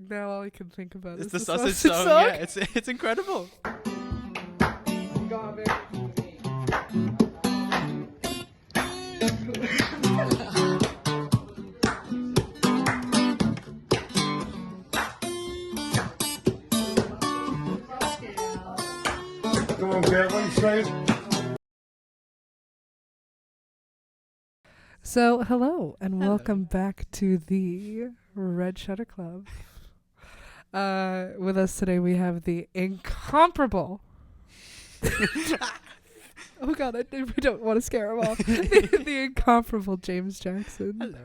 now all I can think about It's is the the sausage song. song. Yeah, it's incredible. Come on, Caitlin, straight. So, hello and Hello. welcome back to the Red Shutter Club. With us today we have the incomparable. Oh God, we don't want to scare him off. the incomparable James Jackson. Hello.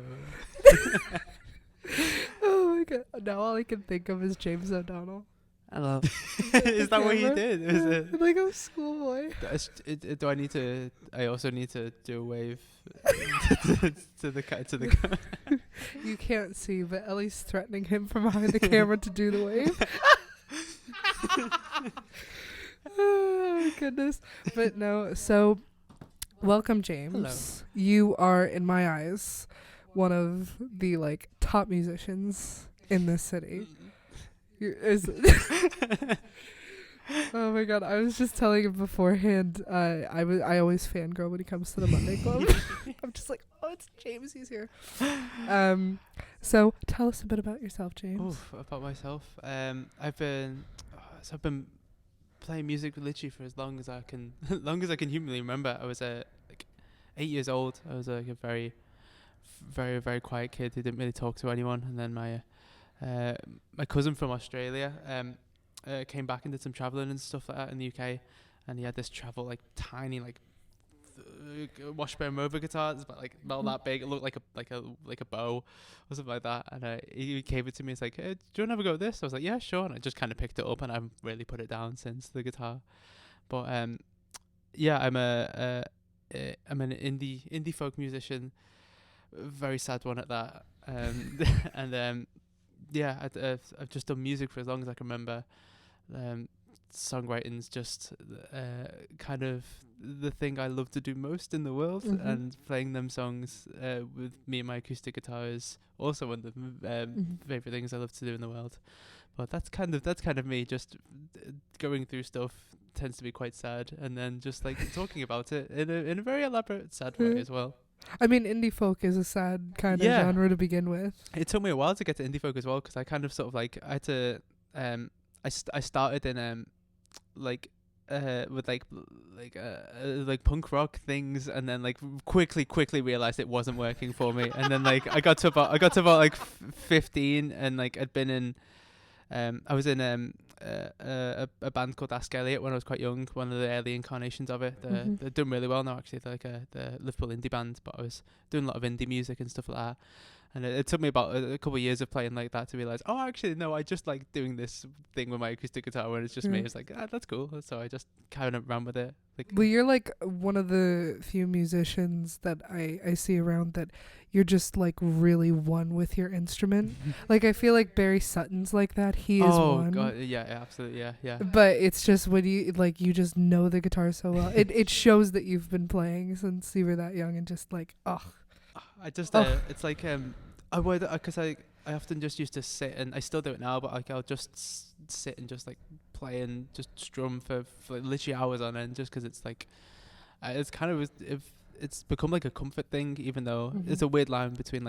Oh my God! Now all I can think of is James O'Donnell. Hello. Is that what you did? Is it? Like a schoolboy. Do I need to? I also need to do a wave to the. You can't see, but Ellie's threatening him from behind the camera to do the wave. Oh my goodness. But no, so welcome, James. Hello. You are, in my eyes, one of the top musicians in this city. Oh my God, I was just telling him beforehand, I always fangirl when he comes to the Monday Club. I'm just like, oh, it's James, he's here. So tell us a bit about yourself, James. About myself. I've been playing music literally for as long as I can humanly remember. I was 8 years old. I was a very, very, very quiet kid who didn't really talk to anyone. And then my cousin from Australia came back and did some traveling and stuff like that in the UK, and he had this tiny Washburn Rover guitar. It's about that big. It looked like a bow or something like that. And he gave it to me. He's like, hey, do you want to have a go at this? I was like, yeah, sure. And I just kind of picked it up, and I haven't really put it down since, the guitar. But yeah, I'm an indie folk musician, very sad one at that. And yeah, I've just done music for as long as I can remember. Songwriting's just kind of the thing I love to do most in the world, and playing them songs with me and my acoustic guitar is also one of the favorite things I love to do in the world. But that's kind of me. Just going through stuff tends to be quite sad, and then just talking about it in a very elaborate sad way as well. I mean, indie folk is a sad kind of genre to begin with. It took me a while to get to indie folk as well, because I kind of sort of I had to I started in with punk rock things, and then quickly realized it wasn't working for me. And then I got to about 15, and I'd been in I was in a band called Ask Elliot when I was quite young, one of the early incarnations of it. They're doing really well now, actually. They're the Liverpool indie band, but I was doing a lot of indie music and stuff like that. And it took me about a couple of years of playing like that to realize, oh, actually, no, I just like doing this thing with my acoustic guitar when it's just me. It's that's cool. So I just kind of ran with it. Well, you're one of the few musicians that I see around that you're just really one with your instrument. I feel like Barry Sutton's like that. He is one. Oh God, yeah, absolutely, yeah. But it's just when you you just know the guitar so well. It shows that you've been playing since you were that young, and just I just it's I would, because I often just used to sit, and I still do it now, but I'll just sit and just play and just strum for literally hours on end, just because it's it's kind of it's become a comfort thing, even though it's a weird line between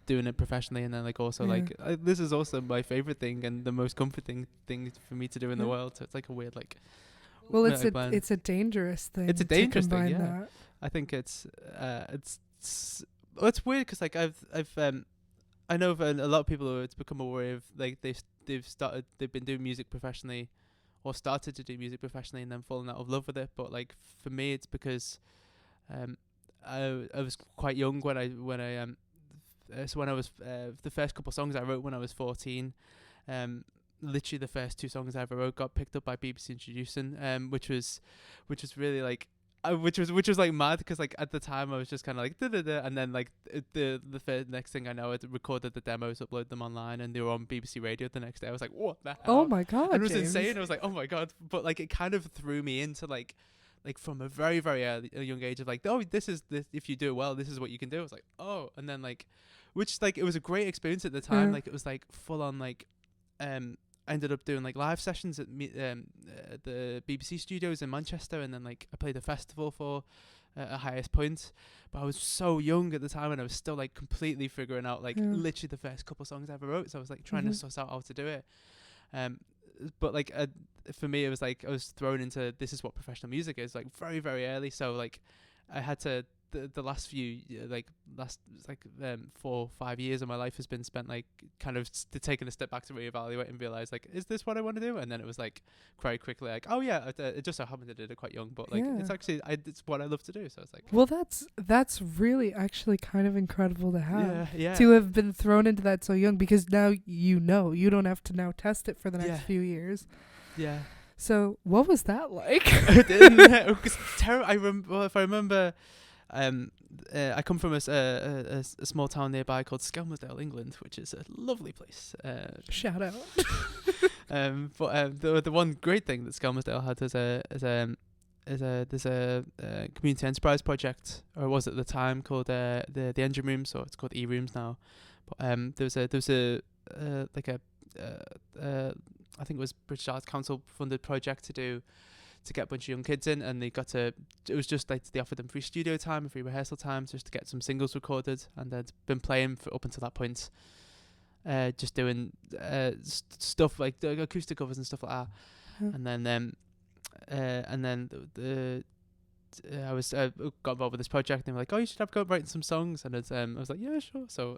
doing it professionally and then also this is also my favorite thing and the most comforting thing for me to do in the world. So it's a weird well, it's a dangerous thing. It's a dangerous thing. Yeah, that. I think it's weird because I know of a lot of people who it's become aware of they've been doing music professionally, or started to do music professionally and then fallen out of love with it. But for me, it's because I was quite young when I was the first couple of songs I wrote when I was 14. Literally the first 2 songs I ever wrote got picked up by BBC Introducing, which was really which was mad, because at the time I was just kind of da-da-da, and then the next thing I know, I recorded the demos, uploaded them online, and they were on BBC Radio the next day. I was like, what the hell? Oh my God, and it was James. insane. I was like, oh my God. But it kind of threw me into from a very, very young age of oh, this is if you do it well, this is what you can do. I was like, oh. And then which it was a great experience at the time. It was full on I ended up doing like live sessions at the BBC studios in Manchester, and then like I played a festival for a highest point. But I was so young at the time, and I was still like completely figuring out like literally the first couple songs I ever wrote. So I was like trying to suss out how to do it. But like for me, it was like I was thrown into this is what professional music is, like very very early. So like I had to. The last few 4 or 5 years of my life has been spent like kind of taking a step back to reevaluate and realize like, is this what I want to do? And then it was like very quickly like, oh yeah, it just so happened I did it quite young, but like it's actually it's what I love to do. So it's like, well, that's really actually kind of incredible to have. Yeah. To have been thrown into that so young, because now you don't have to now test it for the next few years. Yeah. So what was that like? It was terrible. If I remember. I come from a small town nearby called Skelmersdale, England, which is a lovely place. Shout out. But the one great thing that Skelmersdale had there's a community enterprise project, or it was at the time, called the Engine Rooms, or it's called E-Rooms now. But there was a I think it was British Arts Council funded project to get a bunch of young kids in, and it was just like they offered them free studio time and free rehearsal time just to get some singles recorded, and they'd been playing for up until that point, just doing stuff like the acoustic covers and stuff like that. And then I got involved with this project, and they were like, oh, you should have go writing some songs, and I was like, yeah, sure. So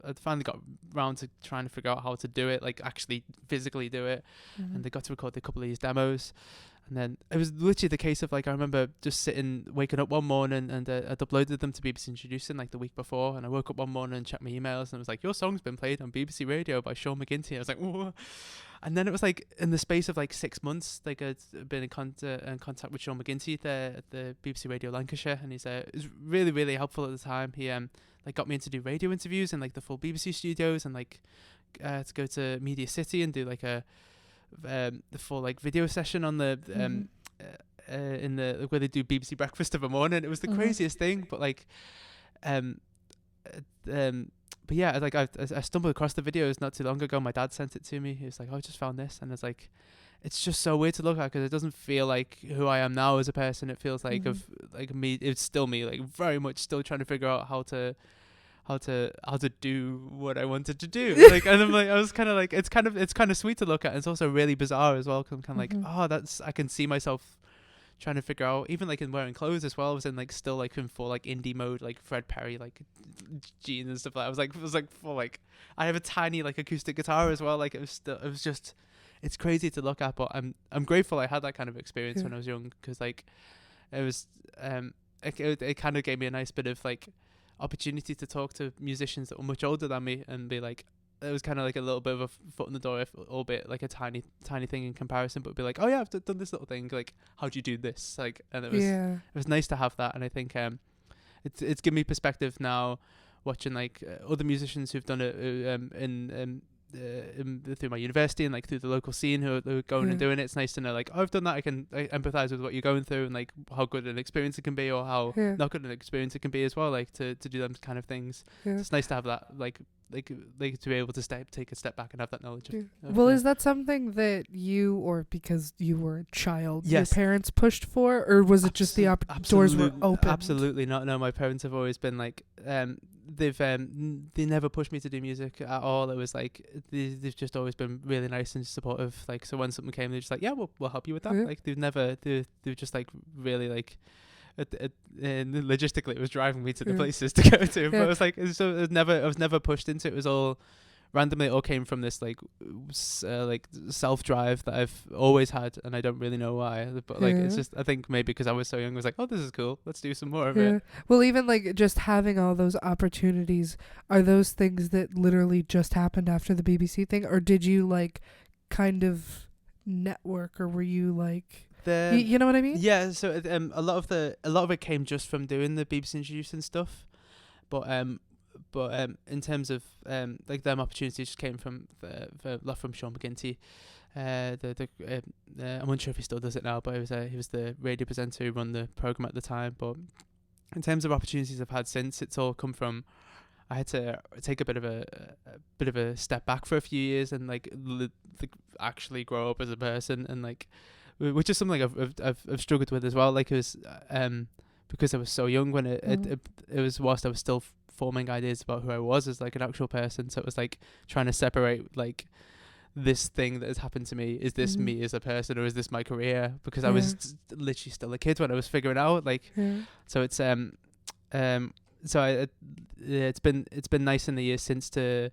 I finally got round to trying to figure out how to do it, like actually physically do it. And they got to record a couple of these demos, and then it was literally the case of like, I remember just waking up one morning, and I'd uploaded them to BBC Introducing like the week before, and I woke up one morning and checked my emails, and it was like, your song's been played on BBC Radio by Sean McGinty. I was like, whoa. And then it was like in the space of like 6 months, like I'd been in contact with Sean McGinty there at the BBC Radio Lancashire, and it was really really helpful at the time. He like got me in to do radio interviews in like the full BBC studios, and like to go to Media City and do like the full like video session on the in the where they do BBC Breakfast of a morning. It was the craziest thing, but like but yeah, like I stumbled across the videos not too long ago. My dad sent it to me. He was like, oh, I just found this, and it's like, it's just so weird to look at, because it doesn't feel like who I am now as a person. It feels like of like me. It's still me, like very much still trying to figure out how to do what I wanted to do. Like, and I'm like, I was kind of like, it's kind of sweet to look at. And it's also really bizarre as well, because I'm kind of like, oh, I can see myself trying to figure out, even like in wearing clothes as well. I was in like still like in full like indie mode, like Fred Perry like jeans and stuff like that. I was like full like, I have a tiny like acoustic guitar as well. Like it was just it's crazy to look at, but I'm grateful I had that kind of experience when I was young, because like it was it kind of gave me a nice bit of like opportunity to talk to musicians that were much older than me, and be like, it was kind of like a little bit of a foot in the door, albeit like a tiny thing in comparison, but be like, oh yeah, I've done this little thing, like how do you do this, like, and it was nice to have that. And I think it's given me perspective now, watching like other musicians who've done it through my university and like through the local scene who are going and doing it. It's nice to know like, oh, I've done that, I empathize with what you're going through, and like how good an experience it can be, or how not good an experience it can be as well, like to do them kind of things. It's nice to have that like to be able to take a step back and have that knowledge. Well, is that something that you, or because you were a child, your Yes. parents pushed for, or was it just the doors were open? Absolutely not. No, my parents have always been like, they never pushed me to do music at all. It was like they've just always been really nice and supportive. Like, so when something came, they're just like, yeah, we'll help you with that. Like they've just like really like. And logistically, it was driving me to the places to go to, but it was like, I was never pushed into it. It was all randomly. It all came from this like self drive that I've always had, and I don't really know why. But like, it's just, I think maybe because I was so young, I was like, oh, this is cool. Let's do some more of it. Well, even like just having all those opportunities, are those things that literally just happened after the BBC thing, or did you like kind of network, or were you like? You know what I mean? Yeah. So a lot of it came just from doing the BBC Introducing stuff, but in terms of like them opportunities just came from from Sean McGinty. I'm unsure if he still does it now, but he was the radio presenter who run the program at the time. But in terms of opportunities I've had since, it's all come from I had to take a bit of a step back for a few years and like actually grow up as a person, and like which is something I've struggled with as well. Like it was because I was so young when it was whilst I was still forming ideas about who I was as like an actual person. So it was like trying to separate like this thing that has happened to me. Is this me as a person, or is this my career? Because I was literally still a kid when I was figuring out like. So it's it's been nice in the years since to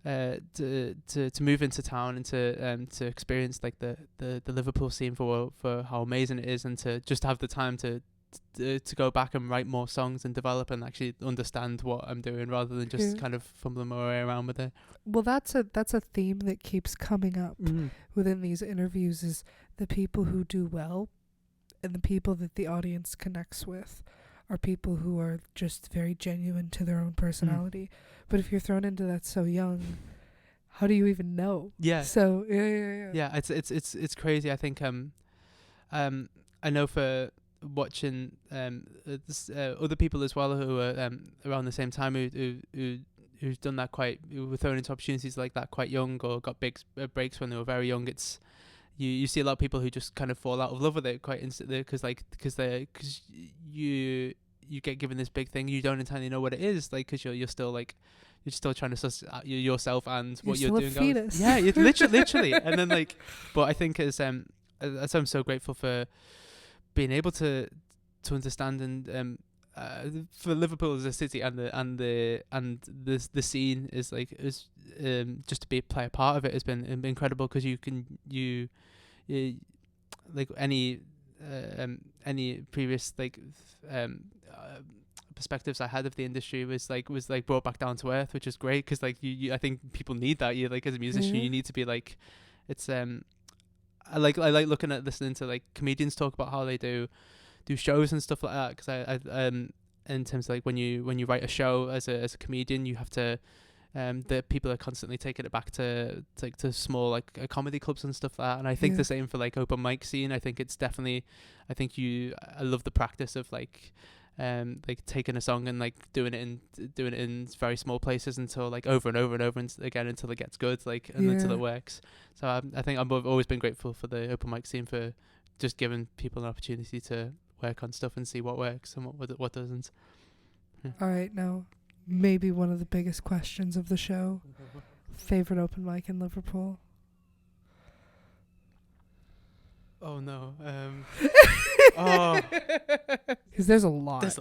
move into town and to experience like the Liverpool scene for how amazing it is, and to just have the time to go back and write more songs and develop and actually understand what I'm doing, rather than just kind of fumbling my way around with it. Well, that's a theme that keeps coming up within these interviews, is the people who do well and the people that the audience connects with are people who are just very genuine to their own personality. But if you're thrown into that so young, how do you even know? Yeah. So yeah. It's crazy. I think I know for watching other people as well who are around the same time who's done that who were thrown into opportunities like that quite young, or got big breaks when they were very young. It's you see a lot of people who just kind of fall out of love with it quite instantly, because you get given this big thing, you don't entirely know what it is, like, because you're still like, you're still trying to suss yourself and what you're doing. Fetus. Yeah, you're literally. And then like, but I think as I'm so grateful for being able to understand, and for Liverpool as a city and the scene is like just to play a part of it has been incredible, because you like any previous like perspectives I had of the industry was brought back down to earth, which is great, because like you I think people need that. You like, as a musician, you need to be like, it's I like listening to like comedians talk about how they do shows and stuff like that, because I in terms of like when you write a show as a comedian, you have to the people are constantly taking it back to small like comedy clubs and stuff like that. And I think the same for like open mic scene. I think it's definitely, I love the practice of like taking a song and like doing it in very small places until like over and over and over again until it gets good, like, and until it works. So I think I've always been grateful for the open mic scene for just giving people an opportunity to work on stuff and see what works and what doesn't. All right, now maybe one of the biggest questions of the show: favorite open mic in Liverpool? Oh no. Because there's a lot. There's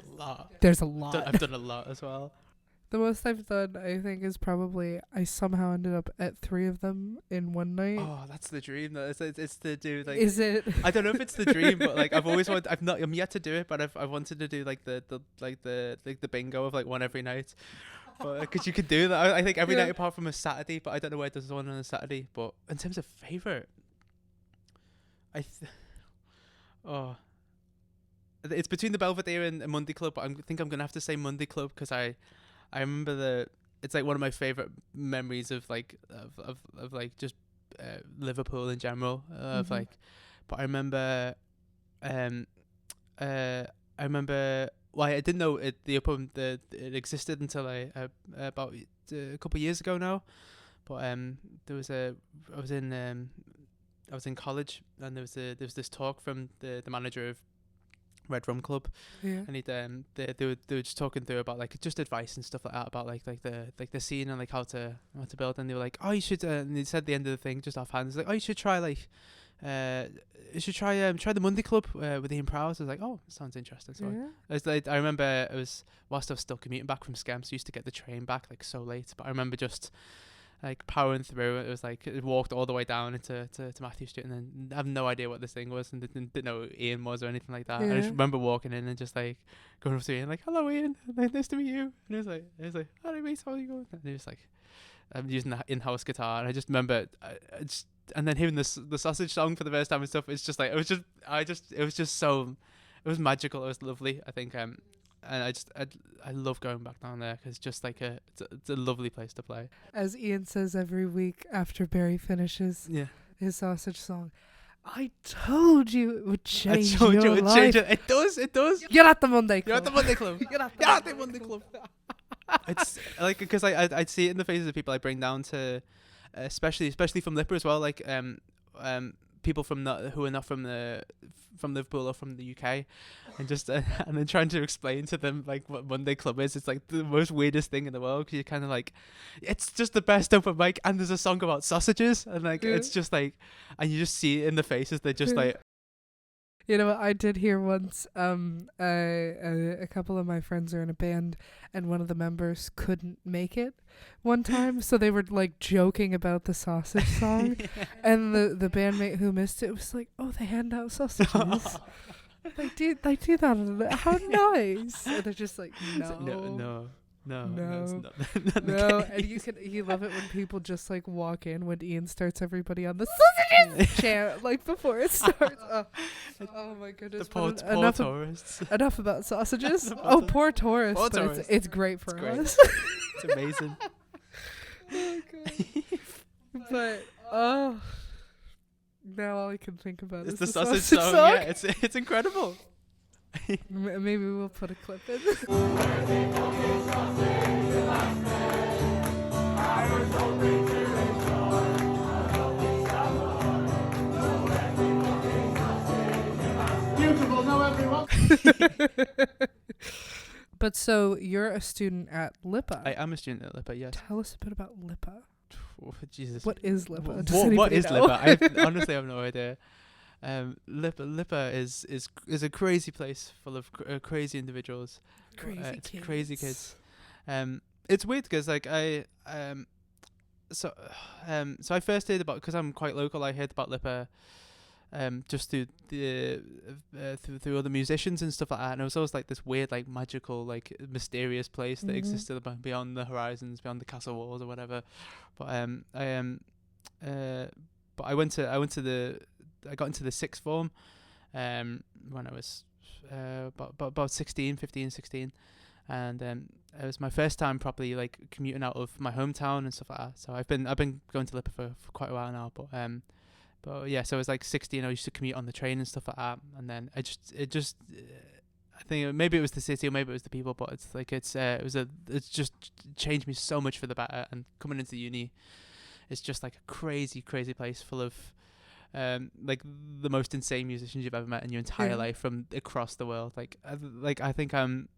a lot. I've done a lot as well. The most I've done, I think, is probably I somehow ended up at 3 of them in one night. Oh, that's the dream. Though. It's to do like. Is it? I don't know if it's the dream, but like I've always wanted. I'm yet to do it, but I've wanted to do like the bingo of like one every night. But because you could do that, I think every night apart from a Saturday. But I don't know where there's one on a Saturday. But in terms of favorite, it's between the Belvedere and Monday Club, but I think I'm gonna have to say Monday Club, because I remember it's like one of my favorite memories of like of like just Liverpool in general, of like. But I remember well, I didn't know it existed until about a couple of years ago now. But I was in college, and there was this talk from the manager of Red Rum Club, and they were just talking through about like just advice and stuff like that about like the scene and like how to build. And they were like, oh, you should, and they said at the end of the thing just offhand, it's like, oh, you should try like try the Monday Club with Ian Prowse. I was like, oh, sounds interesting. So I remember it was whilst I was still commuting back from Skems, I used to get the train back like so late, but I remember just like powering through. It was like it walked all the way down to Matthew Street, and then I have no idea what this thing was, and didn't know who Ian was or anything like that. I just remember walking in and just like going up to Ian like, hello Ian, nice to meet you. And he was like, how do you meet, how are you going? And he was like, I'm using the in-house guitar, and I just remember and then hearing the sausage song for the first time and stuff. It's just like it was magical. It was lovely. I think and I love going back down there, because it's just like it's a lovely place to play. As Ian says every week after Barry finishes his sausage song, I told you it would change your life. It does. You're at the Monday Club. You're at the Monday Club. You're at the Monday Club. It's like, because I'd see it in the faces of people I bring down to, especially from LIPA as well, like people who are not from Liverpool or from the UK, and just and then trying to explain to them like what Monday Club is. It's like the most weirdest thing in the world, because you're kind of like, it's just the best open mic, and there's a song about sausages, and like it's just like, and you just see it in the faces. They're just like, you know what I did hear once? A couple of my friends are in a band, and one of the members couldn't make it one time, so they were like joking about the sausage song, and the bandmate who missed it was like, "Oh, they hand out sausages." They do that. How nice! And they're just like, no. And you love it when people just like walk in when Ian starts everybody on the sausages chant like before it starts. Oh my goodness! The poor tourists. Enough about sausages. Poor tourists! Poor but tourists. It's great for us. It's amazing. Oh god! But now all I can think about is the the sausage song. Yeah, it's incredible. Maybe we'll put a clip in. Beautiful, no everyone. But so you're a student at LIPA. I am a student at LIPA, yes. Tell us a bit about LIPA. Oh, Jesus. What is LIPA? What is know? LIPA? I honestly have no idea. LIPA is a crazy place full of crazy individuals. Crazy kids. It's weird because like so I first heard about, because I'm quite local, I heard about LIPA just through through other musicians and stuff like that, and it was always like this weird, like magical, like mysterious place that existed beyond the horizons, beyond the castle walls or whatever. But I got into the sixth form when I was about 16, and it was my first time properly like commuting out of my hometown and stuff like that. So I've been going to LIPA for quite a while now, but yeah, so I was like 16. I used to commute on the train and stuff like that, and then I think maybe it was the city or maybe it was the people, but it's like it's just changed me so much for the better. And coming into uni, it's just like a crazy place full of like the most insane musicians you've ever met in your entire life from across the world. Like I think I'm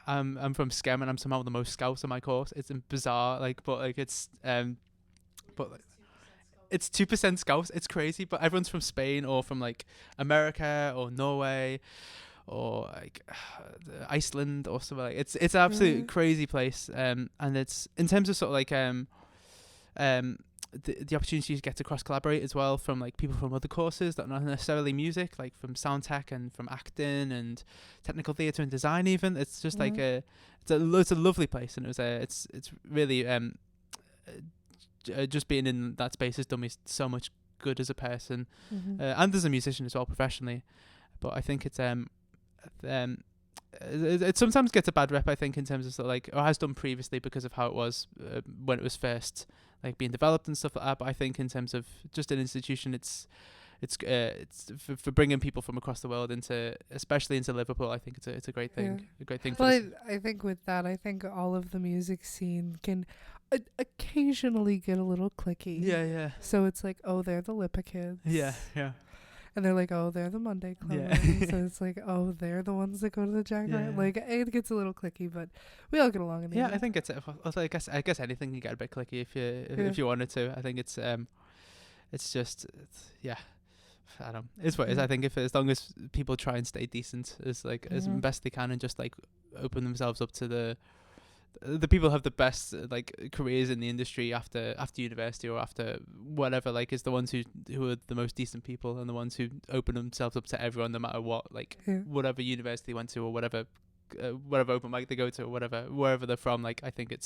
from SCEM, and I'm somehow the most scouts on my course. It's bizarre, but it's 2% scouts. It's crazy, but everyone's from Spain or from like America or Norway or like Iceland or something. Like it's an absolute crazy place. And it's in terms of sort of like the opportunity to get to cross collaborate as well, from like people from other courses that are not necessarily music, like from sound tech and from acting and technical theatre and design even. It's just like it's a lovely place, and it's really just being in that space has done me so much good as a person, and as a musician as well professionally. But I think it sometimes gets a bad rep, I think, in terms of sort of like, or has done previously because of how it was when it was first like being developed and stuff like that. But I think in terms of just an institution, it's for bringing people from across the world especially into Liverpool. I think it's a great thing. A great thing. Well, I think with that, I think all of the music scene can occasionally get a little cliquey. Yeah. So it's like, oh, they're the LIPA kids. Yeah. And they're like, oh, they're the Monday Club. Yeah. So it's like, oh, they're the ones that go to the Jaguar. Yeah. Like, it gets a little cliquey, but we all get along in the end. I think I guess anything can get a bit cliquey if you wanted to. I think it's just I don't know. It's what it is. I think as long as people try and stay decent as best they can, and just like open themselves up to the people who have the best like careers in the industry after university or after whatever, like is the ones who are the most decent people, and the ones who open themselves up to everyone no matter what, like whatever university they went to or whatever open mic they go to or wherever they're from. Like I think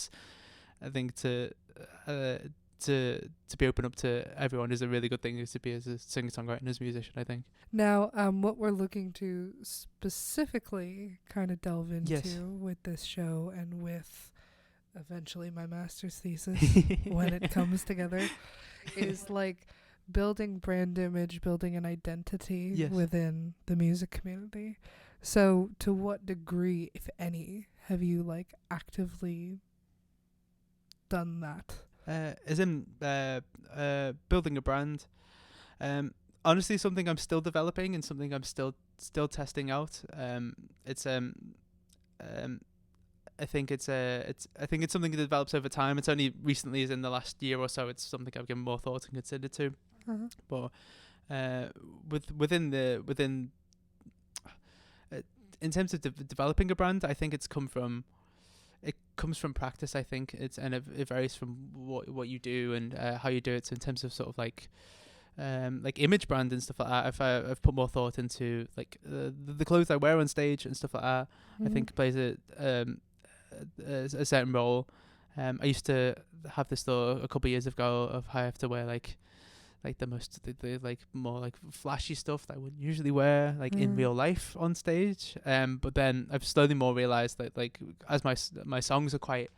to be open up to everyone is a really good thing, is to be as a singer-songwriter and as a musician, I think. Now, what we're looking to specifically kind of delve into with this show, and with eventually my master's thesis when it comes together, is like building brand image, building an identity within the music community. So to what degree, if any, have you like actively done that? As in building a brand. Honestly, something I'm still developing and something I'm still testing out. It's I think it's something that develops over time. It's only recently, as in the last year or so, it's something I've given more thought and considered to. But within in terms of developing a brand, I think it comes from practice. I think it varies from what you do and how you do it. So in terms of sort of like image brand and stuff like that, I've put more thought into like the clothes I wear on stage and stuff like that. I think plays a certain role. I used to have this thought a couple of years ago of how I have to wear like the most the like more like flashy stuff that I wouldn't usually wear like in real life on stage. But then I've slowly more realized that like as my songs are quite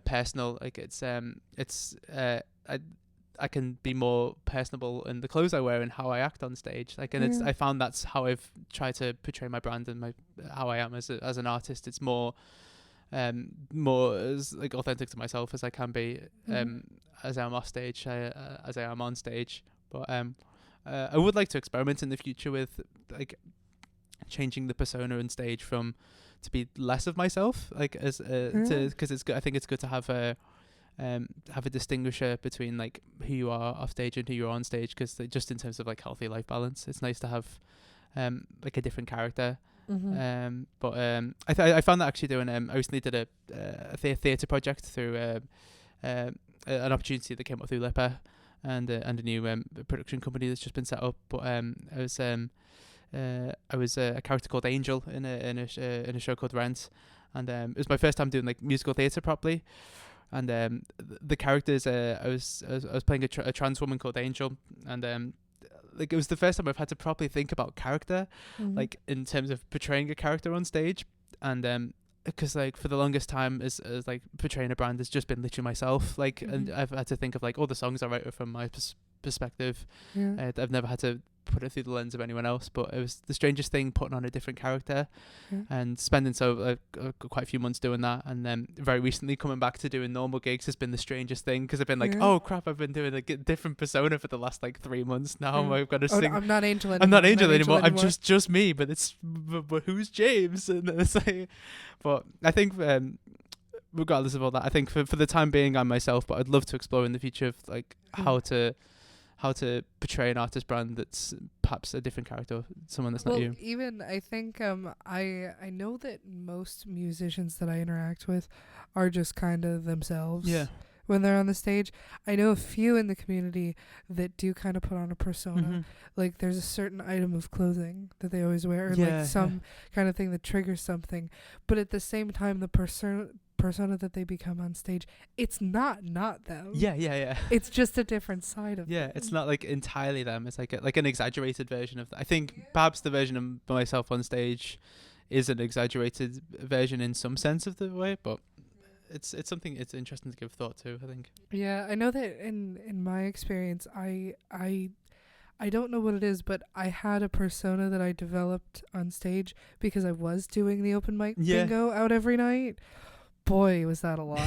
personal, like I can be more personable in the clothes I wear and how I act on stage. Like, and I found that's how I've tried to portray my brand and how I am as an artist. It's more as like authentic to myself as I can be, as I am off stage, as I am on stage. But I would like to experiment in the future with like changing the persona on stage to be less of myself, like because it's good. I think it's good to have a distinguisher between like who you are off stage and who you are on stage, because just in terms of like healthy life balance, it's nice to have like a different character. But I found that actually doing I recently did a theatre project through an opportunity that came up through LIPA and a new production company that's just been set up. But I was a character called Angel in a show called Rent, and it was my first time doing like musical theatre properly. And the characters, I was playing a trans woman called Angel, and like it was the first time I've had to properly think about character, like in terms of portraying a character on stage. And because like for the longest time as like portraying a brand has just been literally myself, like, and I've had to think of like all the songs I write from my perspective. I've never had to put it through the lens of anyone else, but it was the strangest thing putting on a different character and spending quite a few months doing that, and then very recently coming back to doing normal gigs has been the strangest thing, because I've been like, oh crap, I've been doing a different persona for the last like 3 months now. I've got to sing. I'm not Angel anymore. I'm not Angel anymore. I'm just me, but but who's James? And it's like, but I think regardless of all that, I think for the time being I'm myself, but I'd love to explore in the future of like how to portray an artist brand that's perhaps a different character, someone that's not you. Even I think I know that most musicians that I interact with are just kind of themselves when they're on the stage. I know a few in the community that do kind of put on a persona. Like there's a certain item of clothing that they always wear, or like some kind of thing that triggers something, but at the same time the persona that they become on stage, it's not them. It's just a different side of them. It's not like entirely them. It's like an exaggerated version of I think perhaps the version of myself on stage is an exaggerated version in some sense of the way, but it's something it's interesting to give thought to, I think. I know that in my experience, I don't know what it is, but I had a persona that I developed on stage because I was doing the open mic bingo out every night. Boy, was that a lot.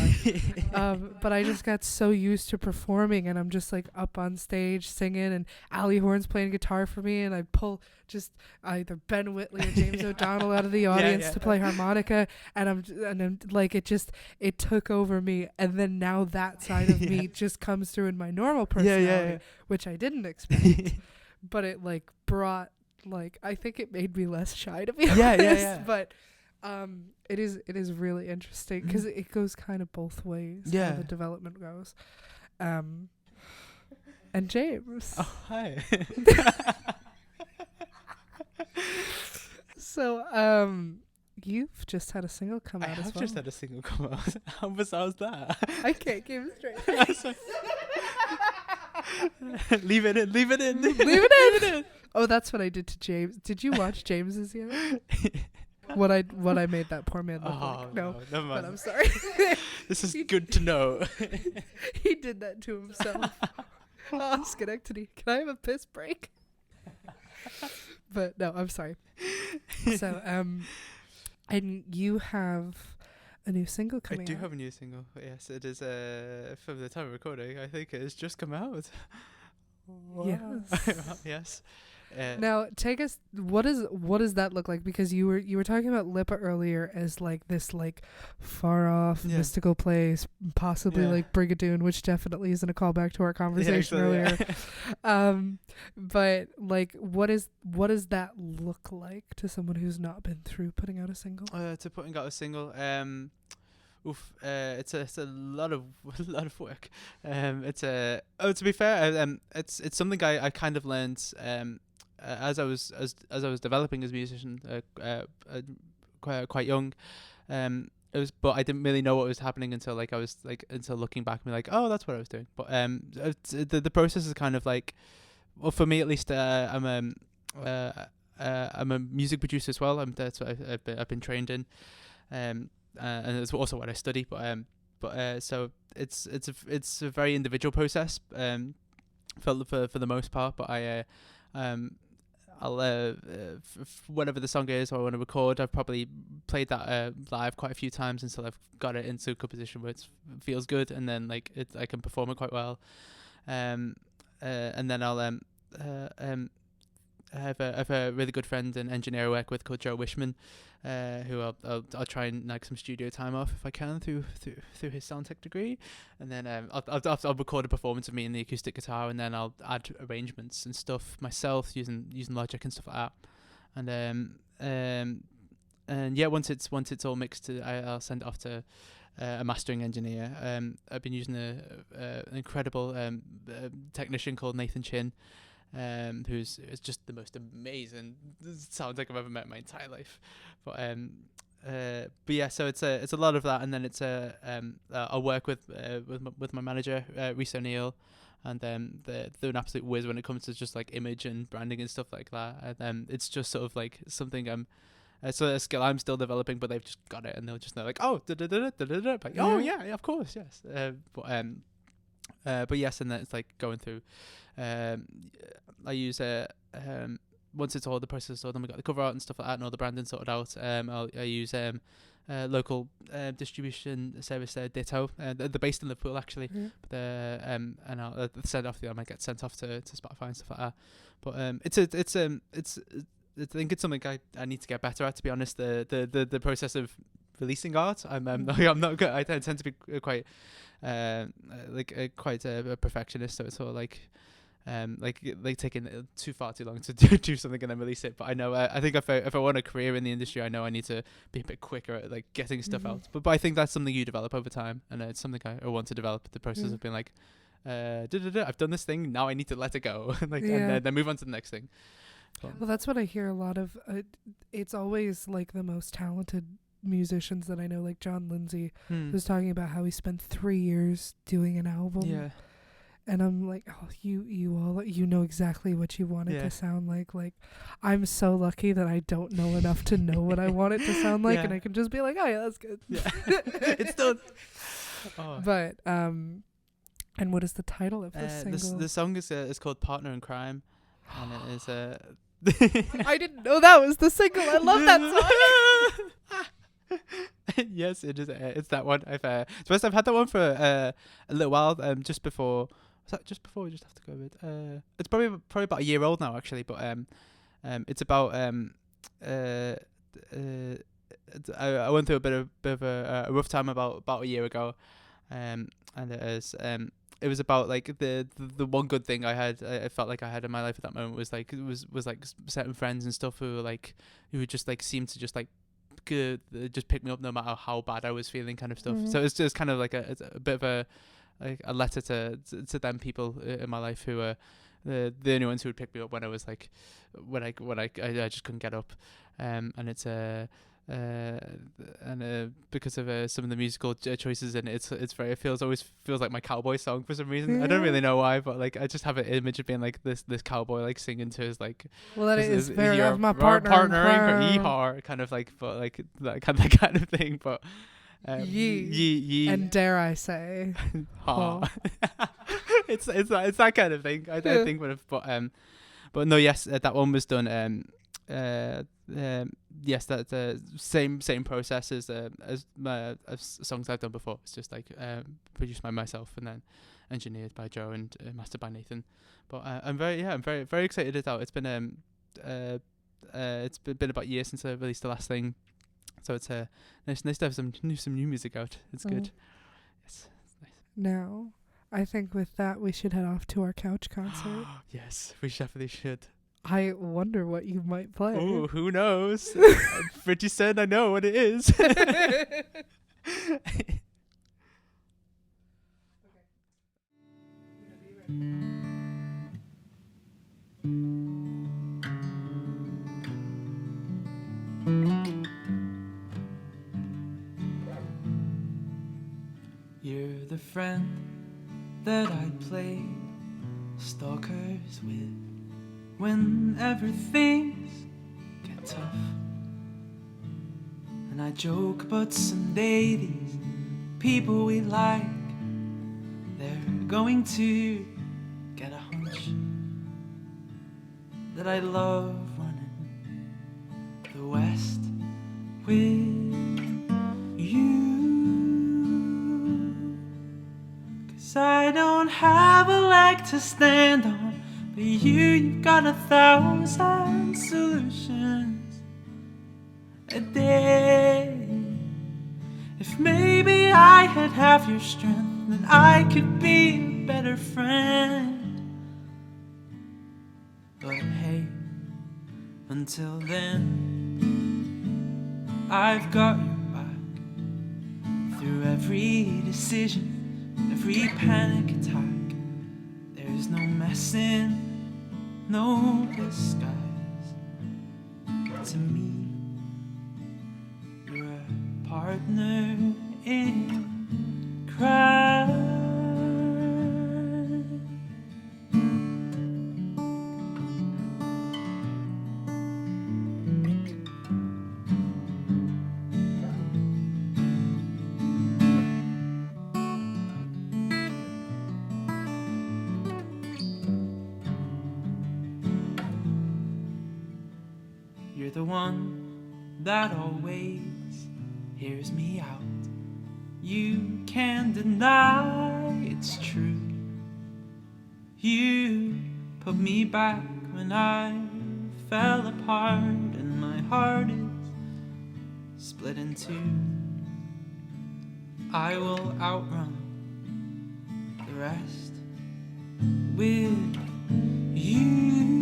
But I just got so used to performing, and I'm just like up on stage singing, and Ali Horn's playing guitar for me, and I'd pull just either Ben Whitley or James O'Donnell out of the audience to play harmonica, and I'm like, it took over me, and then now that side of me just comes through in my normal personality, which I didn't expect. But it like brought, like, I think it made me less shy, to be honest. But it is really interesting because it goes kind of both ways. How the development goes. And James. Oh, hi. So you've just had a single come out as well. I have just had a single come out. How bizarre is that? I can't keep it straight. Leave it in. Leave it in. Oh, that's what I did to James. Did you watch James's yet? What I made that poor man look like. No, never mind. But I'm sorry. This is good to know. He did that to himself. Oh, Schenectady. Can I have a piss break? But no, I'm sorry. So, And you have a new single I coming do out. have a new single. Yes, it is. From the time of recording, I think it has just come out. Yes. Yes. Now, take us. What does that look like? Because you were talking about LIPA earlier as like this like far off Yeah. mystical place, possibly Yeah. like Brigadoon, which definitely isn't a callback to our conversation Yeah, earlier. exactly. But like, what does that look like to someone who's not been through putting out a single? To putting out a single. It's a lot of work. To be fair, it's something I kind of learned as I was developing as a musician, quite young. It was, but I didn't really know what was happening until until looking back and be like, oh, that's what I was doing. But the process is kind of like, well, for me at least, I'm a music producer as well. That's what I've been trained in. And it's also what I study. So it's a very individual process. For the most part, but I'll whenever the song is or I want to record, I've probably played that live quite a few times until I've got it into a good position where it feels good, and then I can perform it quite well. And then I have a really good friend and engineer I work with called Joe Wishman, who I'll try and like some studio time off if I can through his sound tech degree, and then I'll record a performance of me in the acoustic guitar, and then I'll add arrangements and stuff myself using Logic and stuff like that, and yeah, once it's all mixed, I'll send it off to a mastering engineer. I've been using an incredible technician called Nathan Chin. Who's just the most amazing sound like I've ever met in my entire life. But yeah, so it's a lot of that, and then it's I'll work with my manager, Reese O'Neill, and they're an absolute whiz when it comes to just like image and branding and stuff like that. And then it's just sort of like something it's a skill I'm still developing, but they've just got it, and they'll just know like, oh, like, oh yeah, of course, yes. But yes, and then it's like going through. I use once it's all the process is done, we got the cover art and stuff like that, and all the branding sorted out. I use local distribution service, Ditto. They're based in Liverpool actually, but and I'll send off. I might get sent off to Spotify and stuff like that. But I think it's something I need to get better at. To be honest, the process of releasing art, I'm not good. I tend to be quite quite a perfectionist, so it's all like taking too long to do something and then release it. But I know I think if I want a career in the industry, I know I need to be a bit quicker at like getting stuff out. But I think that's something you develop over time, and it's something I want to develop. The process of being like, I've done this thing, now I need to let it go, and then move on to the next thing. Well, that's what I hear a lot of. It's always like the most talented musicians that I know, like John Lindsay, was talking about how he spent 3 years doing an album. Yeah. And I'm like, oh, you all know exactly what you want it to sound like. Like, I'm so lucky that I don't know enough to know what I want it to sound like, and I can just be like, oh yeah, that's good. Yeah. It's done. Oh. But and what is the title of this single? The song is called Partner in Crime, and it is I didn't know that was the single. I love that song. Yes, it is. It's that one. I've had that one for a little while. Just before. Was that just before? We just have to go with. It's probably about a year old now, actually. But it's about I went through a bit of a rough time about a year ago, and it was about like the one good thing I felt like I had in my life at that moment was like certain friends and stuff who would just like seem to just like good, just pick me up no matter how bad I was feeling, kind of stuff. So it's just kind of like a bit of a letter to them people in my life who are the only ones who would pick me up when I was like when I just couldn't get up, and it's because of some of the musical choices in it, it always feels like my cowboy song for some reason. I don't really know why, but like I just have an image of being like this cowboy like singing to his like, well, that is very of my partner yeehaw, kind of like, but like that kind of thing, but ye and dare I say ha. it's that kind of thing. I think but no, yes, that one was done yes, that's the same process as songs I've done before. It's just like produced by myself and then engineered by Joe and mastered by Nathan. But I'm very excited it's out. It's been been about a year since I released the last thing, so it's nice to have some new music out. It's good. Yes, it's nice. Now, I think with that we should head off to our couch concert. Yes, we definitely should. I wonder what you might play. Oh, who knows? I'm pretty certain I know what it is. You're the friend that I'd play stalkers with whenever things get tough. And I joke, but someday these people we like, they're going to get a hunch that I love running the West with you. 'Cause I don't have a leg to stand on, but you've got 1,000 solutions a day. If maybe I had half your strength, then I could be a better friend. But hey, until then, I've got your back through every decision, every panic attack. There's no messing, no disguise. To me, you're a partner in crime. You're the one that always hears me out. You can't deny it's true. You put me back when I fell apart, and my heart is split in two. I will outrun the rest with you.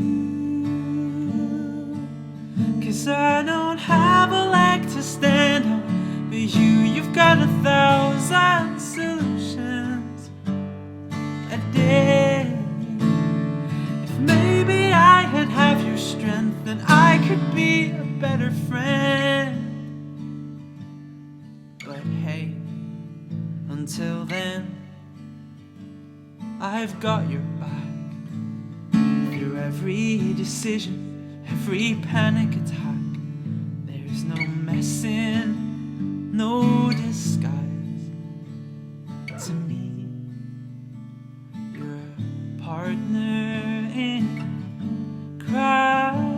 'Cause I don't have a leg to stand on, but you've got 1,000 solutions a day. If maybe I had half your strength, then I could be a better friend. But hey, until then, I've got your back through every decision, every panic attack. There's no messing, no disguise. To me, you're a partner in crime.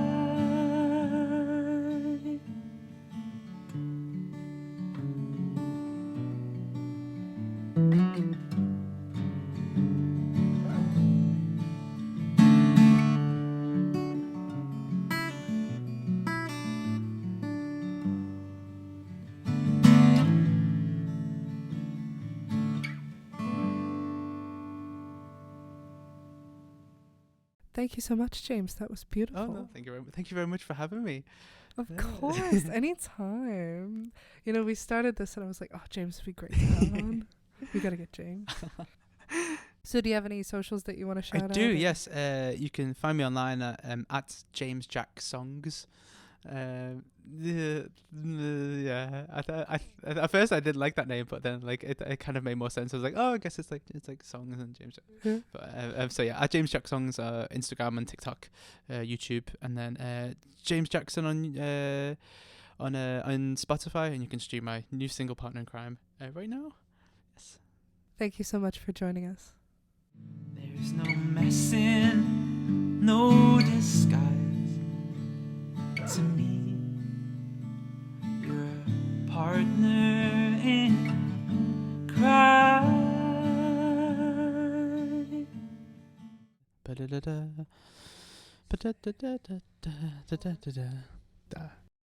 Thank you so much, James. That was beautiful. Oh no, thank you very much for having me. Of course, anytime. You know, we started this and I was like, oh, James would be great to have on. We gotta get James. So do you have any socials that you want to shout out? I do, yes. You can find me online at James Jack Songs. Yeah. At first I didn't like that name, but then like it kind of made more sense. I was like, oh, I guess it's like songs and James Jack. Yeah. But so yeah, at James Jack Songs, Instagram and TikTok, YouTube, and then James Jackson on Spotify, and you can stream my new single Partner in Crime right now. Yes. Thank you so much for joining us. There's no messing, no disguise. Ba-da-da-da. Ba-da-da-da-da-da-da-da-da.